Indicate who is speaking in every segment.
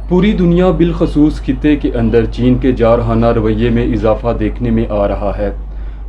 Speaker 1: پوری دنیا بالخصوص خطے کے اندر چین کے جارحانہ رویے میں اضافہ دیکھنے میں آ رہا ہے۔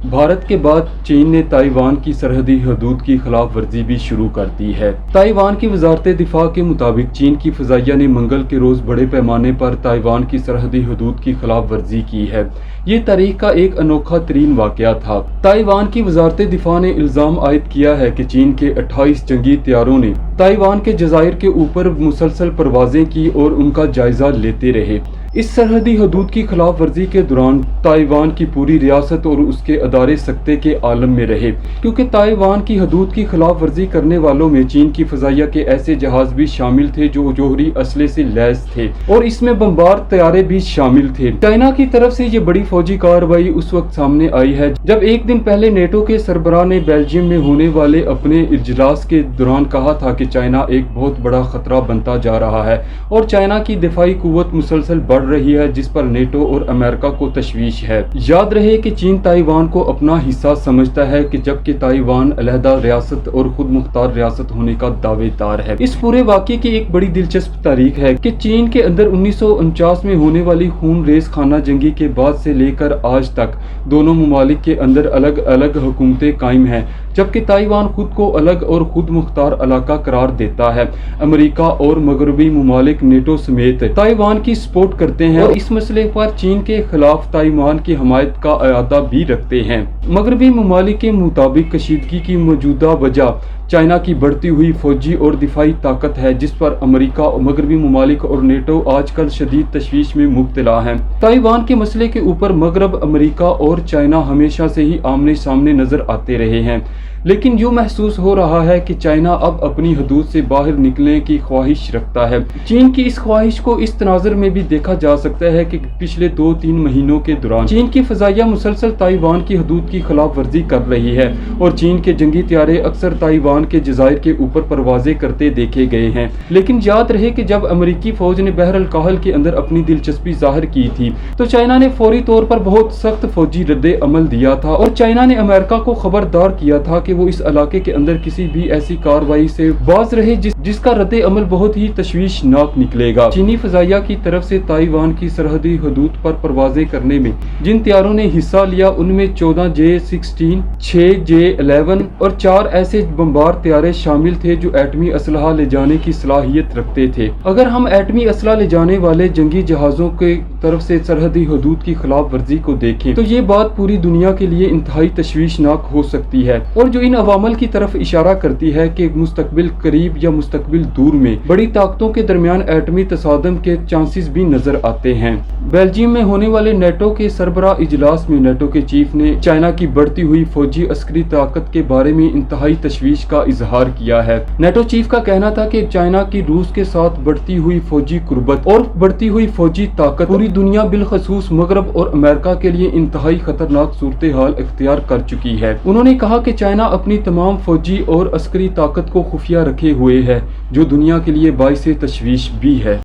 Speaker 1: بھارت کے بعد چین نے تائیوان کی سرحدی حدود کی خلاف ورزی بھی شروع کر دی ہے۔ تائیوان کی وزارت دفاع کے مطابق چین کی فضائیہ نے منگل کے روز بڑے پیمانے پر تائیوان کی سرحدی حدود کی خلاف ورزی کی ہے۔ یہ تاریخ کا ایک انوکھا ترین واقعہ تھا۔ تائیوان کی وزارت دفاع نے الزام عائد کیا ہے کہ چین کے 28 جنگی طیاروں نے تائیوان کے جزائر کے اوپر مسلسل پروازیں کی اور ان کا جائزہ لیتے رہے۔ اس سرحدی حدود کی خلاف ورزی کے دوران تائیوان کی پوری ریاست اور اس کے ادارے سکتے کے عالم میں رہے، کیونکہ تائیوان کی حدود کی خلاف ورزی کرنے والوں میں چین کی فضائیہ کے ایسے جہاز بھی شامل تھے جو جوہری اسلحے سے لیس تھے، اور اس میں بمبار طیارے بھی شامل تھے۔ چائنا کی طرف سے یہ بڑی فوجی کارروائی اس وقت سامنے آئی ہے جب ایک دن پہلے نیٹو کے سربراہ نے بیلجیم میں ہونے والے اپنے اجلاس کے دوران کہا تھا کہ چائنا ایک بہت بڑا خطرہ بنتا جا رہا ہے اور چائنا کی دفاعی قوت مسلسل بڑھ رہی ہے، جس پر نیٹو اور امریکہ کو تشویش ہے۔ یاد رہے کہ چین تائیوان کو اپنا حصہ سمجھتا ہے کہ جبکہ تائیوان علیحدہ ریاست اور خود مختار ریاست ہونے کا دعوے دار ہے۔ اس پورے واقعے کی ایک بڑی دلچسپ تاریخ ہے کہ چین کے اندر 1949 میں ہونے والی خون ریز خانہ جنگی کے بعد سے لے کر آج تک دونوں ممالک کے اندر الگ الگ حکومتیں قائم ہیں، جبکہ تائیوان خود کو الگ اور خود مختار علاقہ قرار دیتا ہے۔ امریکہ اور مغربی ممالک نیٹو سمیت تائیوان کی سپورٹ کرتے ہیں اور اس مسئلے پر چین کے خلاف تائیوان کی حمایت کا اعادہ بھی رکھتے ہیں۔ مغربی ممالک کے مطابق کشیدگی کی موجودہ وجہ چائنا کی بڑھتی ہوئی فوجی اور دفاعی طاقت ہے، جس پر امریکہ، مغربی ممالک اور نیٹو آج کل شدید تشویش میں مبتلا ہیں۔ تائیوان کے مسئلے کے اوپر مغرب، امریکہ اور چائنا ہمیشہ سے ہی آمنے سامنے نظر آتے رہے ہیں، لیکن یوں محسوس ہو رہا ہے کہ چائنا اب اپنی حدود سے باہر نکلنے کی خواہش رکھتا ہے۔ چین کی اس خواہش کو اس تناظر میں بھی دیکھا جا سکتا ہے کہ پچھلے 2-3 مہینوں کے دوران چین کی فضائیہ مسلسل تائیوان کی حدود کی خلاف ورزی کر رہی ہے اور چین کے جنگی طیارے اکثر تائیوان کے جزائر کے اوپر پروازیں کرتے دیکھے گئے ہیں۔ لیکن یاد رہے کہ جب امریکی فوج نے بحر الکاہل کے اندر اپنی دلچسپی ظاہر کی تھی تو چائنا نے فوری طور پر بہت سخت فوجی رد عمل دیا تھا، اور چائنا نے امریکہ کو خبردار کیا تھا کہ وہ اس علاقے کے اندر کسی بھی ایسی کارروائی سے باز رہے جس کا رد عمل بہت ہی تشویشناک نکلے گا۔ چینی فضائیہ کی طرف سے تائیوان کی سرحدی حدود پر پروازیں کرنے میں جن طیاروں نے حصہ لیا ان میں 14 J-16، 6 J-11 اور 4 ایسے بمبار طیارے شامل تھے جو ایٹمی اسلحہ لے جانے کی صلاحیت رکھتے تھے۔ اگر ہم ایٹمی اسلحہ لے جانے والے جنگی جہازوں کی طرف سے سرحدی حدود کی خلاف ورزی کو دیکھیں تو یہ بات پوری دنیا کے لیے انتہائی تشویشناک ہو سکتی ہے، اور جو ان عوامل کی طرف اشارہ کرتی ہے کہ مستقبل قریب یا مستقبل دور میں بڑی طاقتوں کے درمیان ایٹمی تصادم کے چانسز بھی نظر آتے ہیں۔ بیلجیم میں ہونے والے نیٹو کے سربراہ اجلاس میں نیٹو کے چیف نے چائنا کی بڑھتی ہوئی فوجی عسکری طاقت کے بارے میں انتہائی تشویش کا اظہار کیا ہے۔ نیٹو چیف کا کہنا تھا کہ چائنا کی روس کے ساتھ بڑھتی ہوئی فوجی قربت اور بڑھتی ہوئی فوجی طاقت پوری دنیا بالخصوص مغرب اور امریکہ کے لیے انتہائی خطرناک صورتحال اختیار کر چکی ہے۔ انہوں نے کہا کہ چائنا اپنی تمام فوجی اور عسکری طاقت کو خفیہ رکھے ہوئے ہے، جو دنیا کے لیے باعث تشویش بھی ہے۔